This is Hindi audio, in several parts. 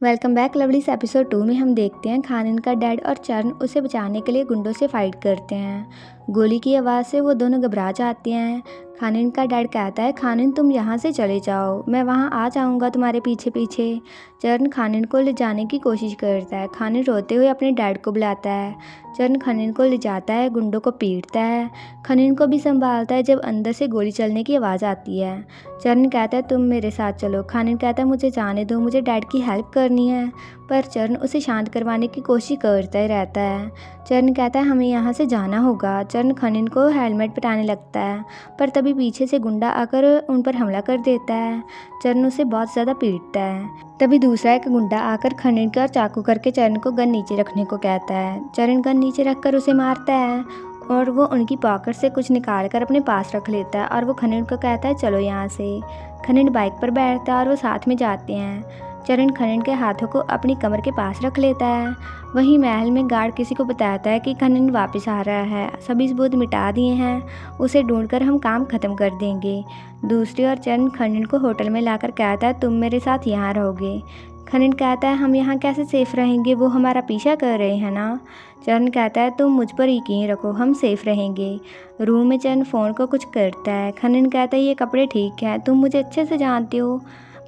Welcome back lovelies. एपिसोड 2 में हम देखते हैं खानिन का डैड और चरण उसे बचाने के लिए गुंडों से फाइट करते हैं। गोली की आवाज़ से वो दोनों घबरा जाते हैं। खानिन का डैड कहता है, खानिन तुम यहाँ से चले जाओ, मैं वहाँ आ जाऊँगा तुम्हारे पीछे पीछे। चरण खानिन को ले जाने की कोशिश करता है। खानिन रोते हुए अपने डैड को बुलाता है। चरण खानिन को ले जाता है, गुंडों को पीटता है, खानिन को भी संभालता है जब अंदर से गोली चलने की आवाज़ आती है। चरण कहता है तुम मेरे साथ चलो। खानिन कहता है मुझे जाने दो, मुझे डैड की हेल्प करनी है। पर चरण उसे शांत करवाने की कोशिश करता ही रहता है। चरण कहता है हमें यहाँ से जाना होगा। चरण खानिन को हेलमेट पहनाने लगता है, पर तभी पीछे से गुंडा आकर उन पर हमला कर देता है। चरण उसे बहुत ज़्यादा पीटता है। तभी दूसरा एक गुंडा आकर खानिन का चाकू करके चरण को गन नीचे रखने को कहता है। चरण गन नीचे रखकर उसे मारता है और वो उनकी पॉकेट से कुछ निकाल कर अपने पास रख लेता है और वो खानिन को कहता है चलो यहाँ से। खानिन बाइक पर बैठता है और वो साथ में जाते हैं। चरण खानिन के हाथों को अपनी कमर के पास रख लेता है। वहीं महल में गार्ड किसी को बताता है कि खानिन वापस आ रहा है, सभी सबूत मिटा दिए हैं, उसे ढूंढकर हम काम ख़त्म कर देंगे। दूसरी ओर चरण खानिन को होटल में लाकर कहता है तुम मेरे साथ यहाँ रहोगे। खानिन कहता है हम यहाँ कैसे सेफ रहेंगे, वो हमारा पीछा कर रहे हैं ना। चरण कहता है तुम मुझ पर यकीन रखो, हम सेफ रहेंगे। रूम में चरण फ़ोन को कुछ करता है। खानिन कहता है ये कपड़े ठीक हैं, तुम मुझे अच्छे से जानते हो।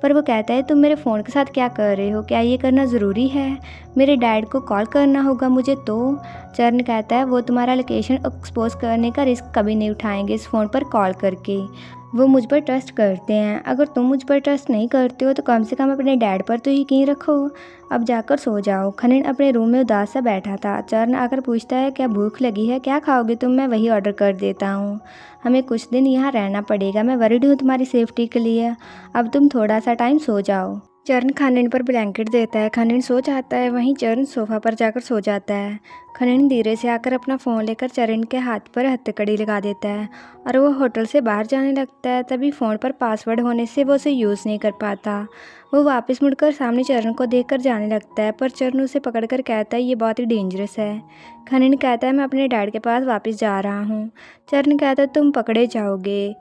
पर वो कहता है तुम मेरे फ़ोन के साथ क्या कर रहे हो, क्या ये करना ज़रूरी है, मेरे डैड को कॉल करना होगा मुझे तो। चरण कहता है वो तुम्हारा लोकेशन एक्सपोज करने का रिस्क कभी नहीं उठाएंगे इस फ़ोन पर कॉल करके, वो मुझ पर ट्रस्ट करते हैं। अगर तुम मुझ पर ट्रस्ट नहीं करते हो तो कम से कम अपने डैड पर तो यकीन रखो। अब जाकर सो जाओ। खानिन अपने रूम में उदास सा बैठा था। चरण आकर पूछता है क्या भूख लगी है, क्या खाओगे तुम, मैं वही ऑर्डर कर देता हूँ। हमें कुछ दिन यहाँ रहना पड़ेगा, मैं वरीड हूँ तुम्हारी सेफ्टी के लिए, अब तुम थोड़ा सा टाइम सो जाओ। चरण खानिन पर ब्लैंकेट देता है। खानिन सो जाता है। वहीं चरण सोफा पर जाकर सो जाता है। खानिन धीरे से आकर अपना फ़ोन लेकर चरण के हाथ पर हथकड़ी लगा देता है और वो होटल से बाहर जाने लगता है। तभी फ़ोन पर पासवर्ड होने से वो उसे यूज़ नहीं कर पाता। वो वापस मुड़कर सामने चरण को देखकर जाने लगता है, पर चरण उसे पकड़कर कहता है ये बहुत ही डेंजरस है। खानिन कहता है मैं अपने डैड के पास वापस जा रहा हूँ। चरण कहता है तुम पकड़े जाओगे।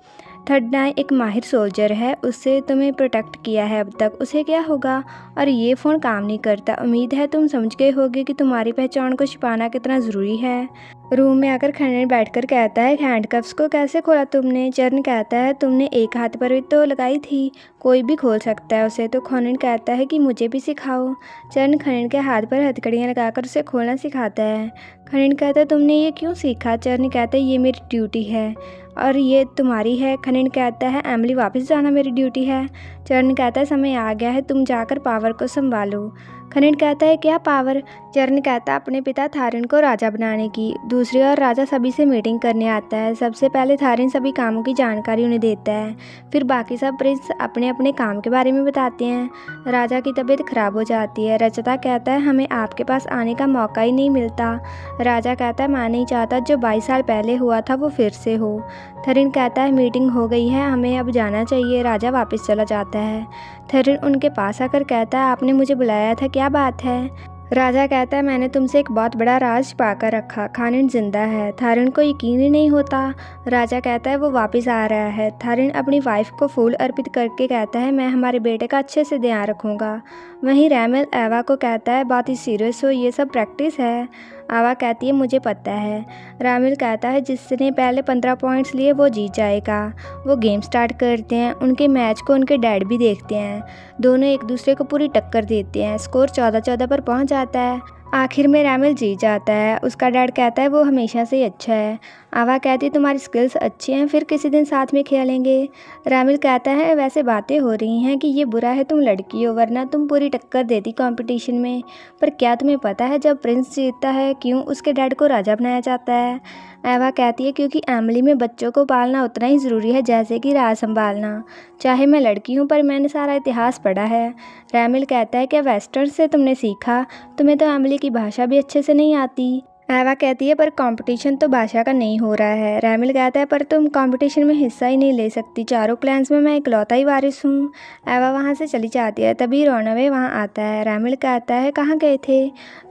थर्ड नाई एक माहिर सोल्जर है, उससे तुम्हें प्रोटेक्ट किया है अब तक, उसे क्या होगा। और ये फ़ोन काम नहीं करता। उम्मीद है तुम समझ गए होगे कि तुम्हारी पहचान को छिपाना कितना ज़रूरी है। रूम में आकर खानिन बैठकर कहता है हैंडकफ्स को कैसे खोला तुमने। चरण कहता है तुमने एक हाथ पर भी तो लगाई थी, कोई भी खोल सकता है उसे। तो खानिन कहता है कि मुझे भी सिखाओ। चरण खानिन के हाथ पर हथकड़ियाँ लगाकर उसे खोलना सिखाता है। खानिन कहता है तुमने ये क्यों सीखा। चरण कहता है ये मेरी ड्यूटी है और ये तुम्हारी है। खानिन कहता है एमिली वापस जाना मेरी ड्यूटी है। चरण कहता है समय आ गया है, तुम जाकर पावर को संभालो। खानिन कहता है क्या पावर। चरण कहता है अपने पिता थारिन को राजा बनाने की। दूसरी ओर राजा सभी से मीटिंग करने आता है। सबसे पहले थारिन सभी कामों की जानकारी उन्हें देता है, फिर बाकी सब प्रिंस अपने अपने काम के बारे में बताते हैं। राजा की तबीयत खराब हो जाती है। रचता कहता है हमें आपके पास आने का मौका ही नहीं मिलता। राजा कहता है मैं नहीं चाहता जो 22 साल पहले हुआ था वो फिर से हो। थारिन कहता है मीटिंग हो गई है, हमें अब जाना चाहिए। राजा वापस चला जाता है। थारिन उनके पास आकर कहता है आपने मुझे बुलाया था, क्या बात है। राजा कहता है मैंने तुमसे एक बहुत बड़ा राज छिपा कर रखा, खानिन जिंदा है। थारिन को यकीन ही नहीं होता। राजा कहता है वो वापस आ रहा है। थारिन अपनी वाइफ को फूल अर्पित करके कहता है मैं हमारे बेटे का अच्छे से ध्यान रखूँगा। वहीं रैमल एवा को कहता है बात ही सीरियस हो, ये सब प्रैक्टिस है। आवा कहती है मुझे पता है। रामिल कहता है जिसने पहले 15 पॉइंट्स लिए वो जीत जाएगा। वो गेम स्टार्ट करते हैं। उनके मैच को उनके डैड भी देखते हैं। दोनों एक दूसरे को पूरी टक्कर देते हैं। स्कोर 14-14 पर पहुंच जाता है। आखिर में रामिल जीत जाता है। उसका डैड कहता है वो हमेशा से ही अच्छा है। आवा कहती है तुम्हारी स्किल्स अच्छी हैं, फिर किसी दिन साथ में खेलेंगे। रामिल कहता है वैसे बातें हो रही हैं कि ये बुरा है तुम लड़की हो, वरना तुम पूरी टक्कर देती कंपटीशन में। पर क्या तुम्हें पता है जब प्रिंस जीतता है क्यों उसके डैड को राजा बनाया जाता है। एवा कहती है क्योंकि एमिली में बच्चों को पालना उतना ही ज़रूरी है जैसे कि राज संभालना। चाहे मैं लड़की हूँ पर मैंने सारा इतिहास पढ़ा है। रामिल कहता है क्या वेस्टर्न से तुमने सीखा, तुम्हें तो एमिली की भाषा भी अच्छे से नहीं आती। एवा कहती है पर कंपटीशन तो बादशाह का नहीं हो रहा है। रैमिल कहता है पर तुम कंपटीशन में हिस्सा ही नहीं ले सकती, चारों क्लैंस में मैं इकलौता ही वारिस हूँ। एवा वहाँ से चली जाती है, तभी रनअवे वहाँ आता है। रैमिल कहता है कहाँ गए थे?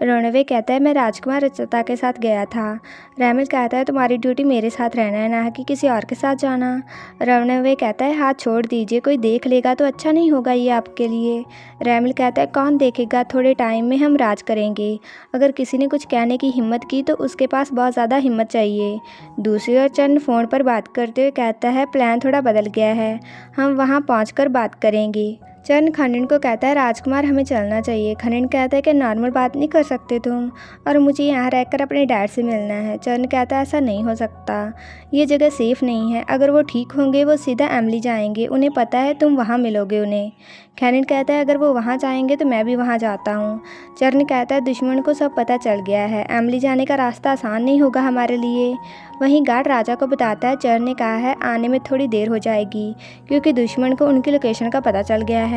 रनअवे कहता है मैं राजकुमार रचता के साथ गया था। रैमिल कहता है तुम्हारी ड्यूटी मेरे साथ रहना है, ना कि किसी और के साथ जाना। रनअवे कहता है हाथ छोड़ दीजिए, कोई देख लेगा तो अच्छा नहीं होगा ये आपके लिए। रैमिल कहता है कौन देखेगा, थोड़े टाइम में हम राज करेंगे। अगर किसी ने कुछ कहने की हिम्मत की तो उसके पास बहुत ज़्यादा हिम्मत चाहिए। दूसरी ओर चरण फ़ोन पर बात करते हुए कहता है प्लान थोड़ा बदल गया है, हम वहाँ पहुँचकर बात करेंगे। चरण खनिन को कहता है राजकुमार हमें चलना चाहिए। खनिन कहता है कि नॉर्मल बात नहीं कर सकते तुम, और मुझे यहाँ रहकर अपने डैड से मिलना है। चरण कहता है ऐसा नहीं हो सकता, ये जगह सेफ़ नहीं है। अगर वो ठीक होंगे वो सीधा एमली जाएंगे, उन्हें पता है तुम वहाँ मिलोगे उन्हें। खनिन कहता है अगर वो वहाँ जाएंगे तो मैं भी वहाँ जाता हूँ। चरण कहता है दुश्मन को सब पता चल गया है, एमली जाने का रास्ता आसान नहीं होगा हमारे लिए। वहीं गार्ड राजा को बताता है चरण ने कहा है आने में थोड़ी देर हो जाएगी, क्योंकि दुश्मन को उनकी लोकेशन का पता चल गया है।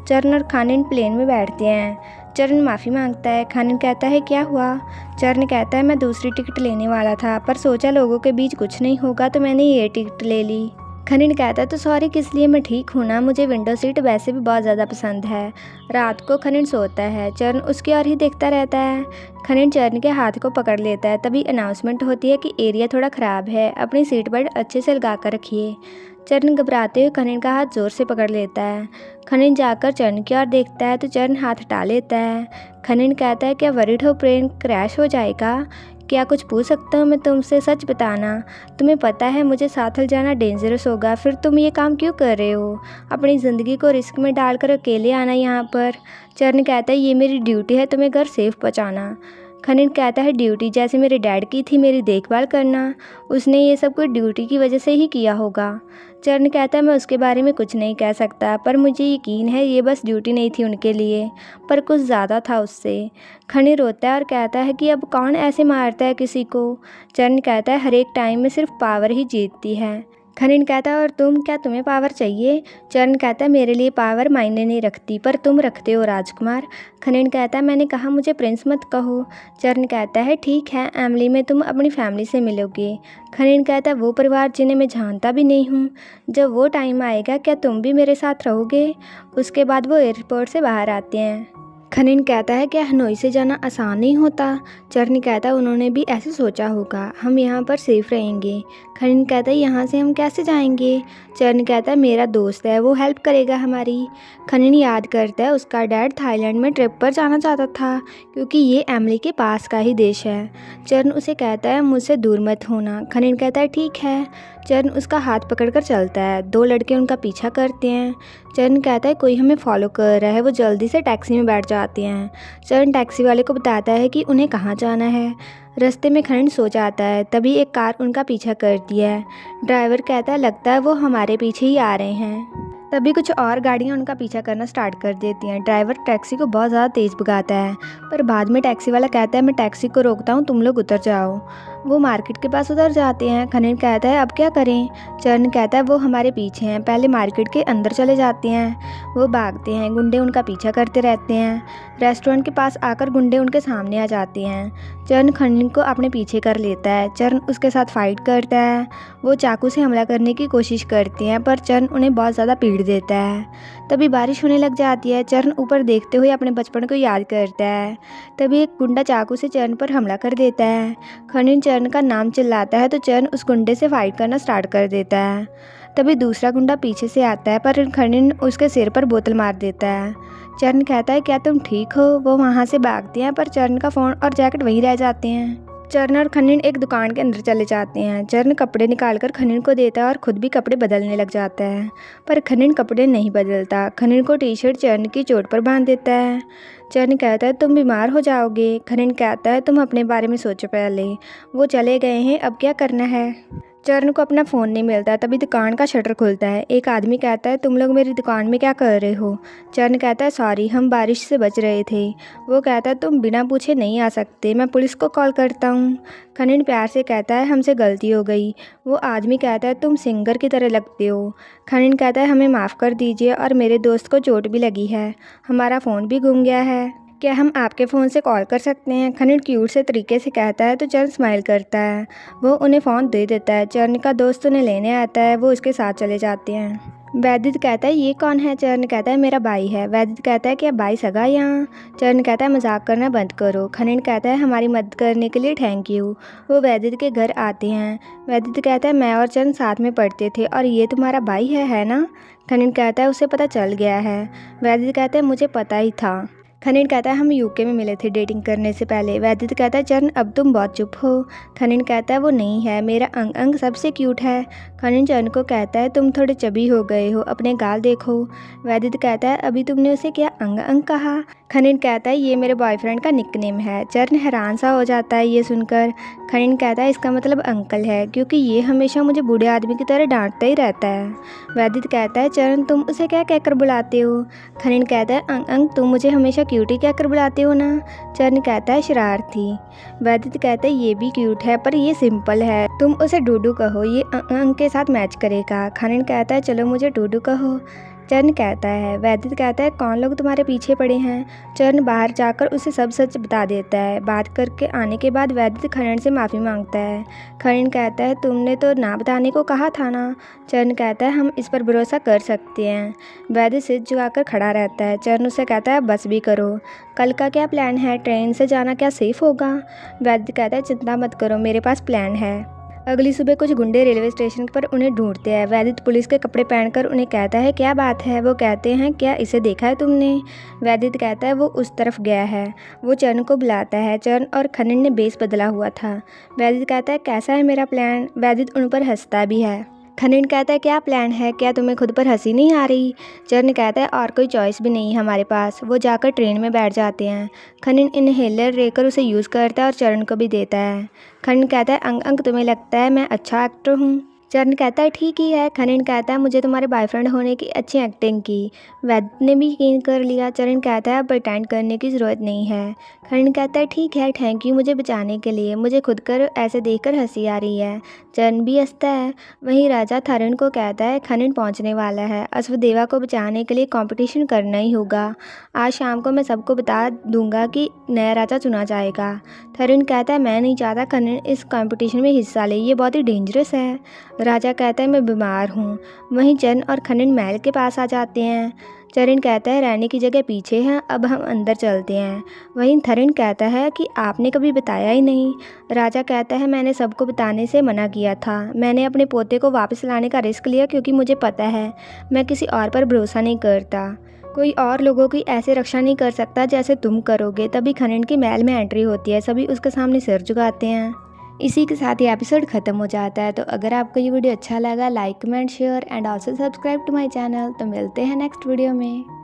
चरण और खानिन प्लेन में बैठते हैं। चरण माफ़ी मांगता है। खानिन कहता है क्या हुआ? चरण कहता है मैं दूसरी टिकट लेने वाला था, पर सोचा लोगों के बीच कुछ नहीं होगा तो मैंने ये टिकट ले ली। खनिन कहता है तो सॉरी किस लिए, मैं ठीक हूँ ना, मुझे विंडो सीट वैसे भी बहुत ज़्यादा पसंद है। रात को खनिन सोता है, चरण उसकी ओर ही देखता रहता है। खनिन चरण के हाथ को पकड़ लेता है, तभी अनाउंसमेंट होती है कि एरिया थोड़ा ख़राब है, अपनी सीट बेल्ट अच्छे से लगा कर रखिए। चरण घबराते हुए खनिन का हाथ ज़ोर से पकड़ लेता है। खनिन जाकर चरण की ओर देखता है तो चरण हाथ हटा लेता है। खनिन कहता है क्या वरीड हो, प्लेन क्रैश हो जाएगा? क्या कुछ पूछ सकता हूँ मैं तुमसे, सच बताना। तुम्हें पता है मुझे साथ ले जाना डेंजरस होगा, फिर तुम ये काम क्यों कर रहे हो? अपनी ज़िंदगी को रिस्क में डालकर अकेले आना यहाँ पर। चरण कहता है ये मेरी ड्यूटी है तुम्हें घर सेफ पहुँचाना। खनिन कहता है ड्यूटी जैसे मेरे डैड की थी मेरी देखभाल करना, उसने ये सब कुछ ड्यूटी की वजह से ही किया होगा। चरण कहता है मैं उसके बारे में कुछ नहीं कह सकता, पर मुझे यकीन है ये बस ड्यूटी नहीं थी उनके लिए, पर कुछ ज़्यादा था उससे। खनिन रोता है और कहता है कि अब कौन ऐसे मारता है किसी को? चरण कहता है हर एक टाइम में सिर्फ पावर ही जीतती है। खनिन कहता है और तुम, क्या तुम्हें पावर चाहिए? चरण कहता है मेरे लिए पावर मायने नहीं रखती, पर तुम रखते हो राजकुमार। खनिन कहता है मैंने कहा मुझे प्रिंस मत कहो। चरण कहता है ठीक है, एमली में तुम अपनी फैमिली से मिलोगे। खनिन कहता है वो परिवार जिन्हें मैं जानता भी नहीं हूँ, जब वो टाइम आएगा क्या तुम भी मेरे साथ रहोगे? उसके बाद वो एयरपोर्ट से बाहर आते हैं। खनिन कहता है क्या हनोई से जाना आसान नहीं होता? चरण कहता है उन्होंने भी ऐसे सोचा होगा, हम यहाँ पर सेफ रहेंगे। खनिन कहता है यहाँ से हम कैसे जाएंगे? चरण कहता है मेरा दोस्त है, वो हेल्प करेगा हमारी। खनिन याद करता है उसका डैड थाईलैंड में ट्रिप पर जाना चाहता था, क्योंकि ये एमली के पास का ही देश है। चरण उसे कहता है मुझसे दूर मत होना। खनिन कहता है ठीक है। चरण उसका हाथ पकड़कर चलता है, दो लड़के उनका पीछा करते हैं। चरण कहता है कोई हमें फॉलो कर रहा है, वो जल्दी से टैक्सी में बैठ जाते हैं। चरण टैक्सी वाले को बताता है कि उन्हें कहाँ जाना है। रास्ते में खनिन सो जाता है, तभी एक कार उनका पीछा करती है। ड्राइवर कहता है लगता है वो हमारे पीछे ही आ रहे हैं। तभी कुछ और गाड़ियाँ उनका पीछा करना स्टार्ट कर देती हैं। ड्राइवर टैक्सी को बहुत ज़्यादा तेज़ भगाता है, पर बाद में टैक्सी वाला कहता है मैं टैक्सी को रोकता हूँ, तुम लोग उतर जाओ। वो मार्केट के पास उतर जाते हैं। खनिन कहता है अब क्या करें? चरण कहता है वो हमारे पीछे हैं, पहले मार्केट के अंदर चले जाते हैं। वो भागते हैं, गुंडे उनका पीछा करते रहते हैं। रेस्टोरेंट के पास आकर गुंडे उनके सामने आ जाते हैं। चरण खनिन को अपने पीछे कर लेता है। चरण उसके साथ फाइट करता है। वो चाकू से हमला करने की कोशिश करते हैं, पर चरण उन्हें बहुत ज़्यादा पीड़ देता है। तभी बारिश होने लग जाती है। चरण ऊपर देखते हुए अपने बचपन को याद करता है। तभी एक गुंडा चाकू से चरण पर हमला कर देता है। खनिन चरण का नाम चिल्लाता है तो चरण उस गुंडे से फाइट करना स्टार्ट कर देता है। तभी दूसरा गुंडा पीछे से आता है, पर खनिन उसके सिर पर बोतल मार देता है। चरण कहता है क्या तुम ठीक हो? वो वहाँ से भागते हैं, पर चरण का फ़ोन और जैकेट वहीं रह जाते हैं। चरण और खनिन एक दुकान के अंदर चले जाते हैं। चरण कपड़े निकालकर खनिन को देता है और खुद भी कपड़े बदलने लग जाता है, पर खनिन कपड़े नहीं बदलता। खनिन को टी शर्ट चरण की चोट पर बांध देता है। चरण कहता है तुम बीमार हो जाओगे। खनिन कहता है तुम अपने बारे में सोचो पहले। वो चले गए हैं, अब क्या करना है? चरण को अपना फ़ोन नहीं मिलता, तभी दुकान का शटर खुलता है। एक आदमी कहता है तुम लोग मेरी दुकान में क्या कर रहे हो? चरण कहता है सॉरी, हम बारिश से बच रहे थे। वो कहता है तुम बिना पूछे नहीं आ सकते, मैं पुलिस को कॉल करता हूँ। खनिन प्यार से कहता है हमसे गलती हो गई। वो आदमी कहता है तुम सिंगर की तरह लगते हो। खनिन कहता है हमें माफ़ कर दीजिए, और मेरे दोस्त को चोट भी लगी है, हमारा फ़ोन भी गुम गया है। क्या हम आपके फ़ोन से कॉल कर सकते हैं? खनिन क्यूट से तरीके से कहता है तो चरण स्माइल करता है। वो उन्हें फ़ोन दे देता है। चरण का दोस्त उन्हें लेने आता है, वो उसके साथ चले जाते हैं। वैदित कहता है ये कौन है? चरण कहता है मेरा भाई है। वैदित कहता है क्या भाई सगा यहाँ? चरण कहता है मजाक करना बंद करो। खनिन कहता है हमारी मदद करने के लिए थैंक यू। वो वैदित के घर आते हैं। वैदित कहता है मैं और चरण साथ में पढ़ते थे और ये तुम्हारा भाई है ना? खनिन कहता है उसे पता चल गया है। वैदित कहता है मुझे पता ही था। खनिन कहता है हम यूके में मिले थे डेटिंग करने से पहले। वैदित कहता है चरण अब तुम बहुत चुप हो। खनिन कहता है वो नहीं है, मेरा अंग अंग सबसे क्यूट है। खनिन चरण को कहता है तुम थोड़े चबी हो गए हो, अपने गाल देखो। वैदित कहता है अभी तुमने उसे क्या अंग अंग कहा? खनिन कहता है ये मेरे बॉयफ्रेंड का निकनेम है। चरण हैरान सा हो जाता है ये सुनकर। खनिन कहता है इसका मतलब अंकल है, क्योंकि ये हमेशा मुझे बूढ़े आदमी की तरह डांटता ही रहता है। वैदित कहता है चरण तुम उसे क्या कहकर बुलाते हो? खनिन कहता है अंग अंग तुम मुझे हमेशा क्यूटी कहकर बुलाते हो ना? चरण कहता है शरारती। वैदित कहता है ये भी क्यूट है पर ये सिंपल है, तुम उसे डूडू कहो, ये अंग अंग के साथ मैच करेगा। खनिन कहता है चलो मुझे डूडू कहो। चरण कहता है। वैदित कहता है कौन लोग तुम्हारे पीछे पड़े हैं? चरण बाहर जाकर उसे सब सच बता देता है। बात करके आने के बाद वैदित खनिन से माफ़ी मांगता है। खनिन कहता है तुमने तो ना बताने को कहा था ना? चरण कहता है हम इस पर भरोसा कर सकते हैं। वैदित सिर झुकाकर खड़ा रहता है। चरण उसे कहता है बस भी करो, कल का क्या प्लान है? ट्रेन से जाना क्या सेफ होगा? वैदित कहता है चिंता मत करो, मेरे पास प्लान है। अगली सुबह कुछ गुंडे रेलवे स्टेशन पर उन्हें ढूंढते हैं। वैदित पुलिस के कपड़े पहनकर उन्हें कहता है क्या बात है? वो कहते हैं क्या इसे देखा है तुमने? वैदित कहता है वो उस तरफ गया है। वो चरण को बुलाता है। चरण और खनिन ने बेस बदला हुआ था। वैदित कहता है कैसा है मेरा प्लान? वैदित उन पर हंसता भी है। खनिन कहता है क्या प्लान है? क्या तुम्हें खुद पर हंसी नहीं आ रही? चरण कहता है और कोई चॉइस भी नहीं है हमारे पास। वो जाकर ट्रेन में बैठ जाते हैं। खनिन इनहेलर लेकर उसे यूज़ करता है और चरण को भी देता है। खनिन कहता है अंग अंग तुम्हें लगता है मैं अच्छा एक्टर हूँ? चरण कहता है ठीक ही है। खनिन कहता है मुझे तुम्हारे बॉयफ्रेंड होने की अच्छी एक्टिंग की। वैदित ने भी यकीन कर लिया। चरण कहता है अब प्रिटेंड करने की ज़रूरत नहीं है। खनिन कहता है ठीक है, थैंक यू मुझे बचाने के लिए, मुझे खुद कर ऐसे देखकर हंसी आ रही है। चरण भी हंसता है। वहीं राजा थारुण को कहता है खनिन पहुंचने वाला है, अश्वदेवा को बचाने के लिए कंपटीशन करना ही होगा। आज शाम को मैं सबको बता दूंगा कि नया राजा चुना जाएगा। थारुण कहता है मैं नहीं चाहता खनिन इस कंपटीशन में हिस्सा ले, ये बहुत ही डेंजरस है। राजा कहता है मैं बीमार हूँ। वहीं चरण और खनिन महल के पास आ जाते हैं। चरण कहता है रहने की जगह पीछे है, अब हम अंदर चलते हैं। वहीं थारुण कहता है कि आपने कभी बताया ही नहीं। राजा कहता है मैंने सबको बताने से मना किया था, मैंने अपने पोते को वापस लाने का रिस्क लिया क्योंकि मुझे पता है मैं किसी और पर भरोसा नहीं करता, कोई और लोगों की ऐसे रक्षा नहीं कर सकता जैसे तुम करोगे। तभी खनिन की महल में एंट्री होती है। सभी उसके सामने सिर झुकाते हैं। इसी के साथ ही एपिसोड ख़त्म हो जाता है। तो अगर आपको ये वीडियो अच्छा लगा like comment share and also subscribe to my channel. तो मिलते हैं नेक्स्ट वीडियो में।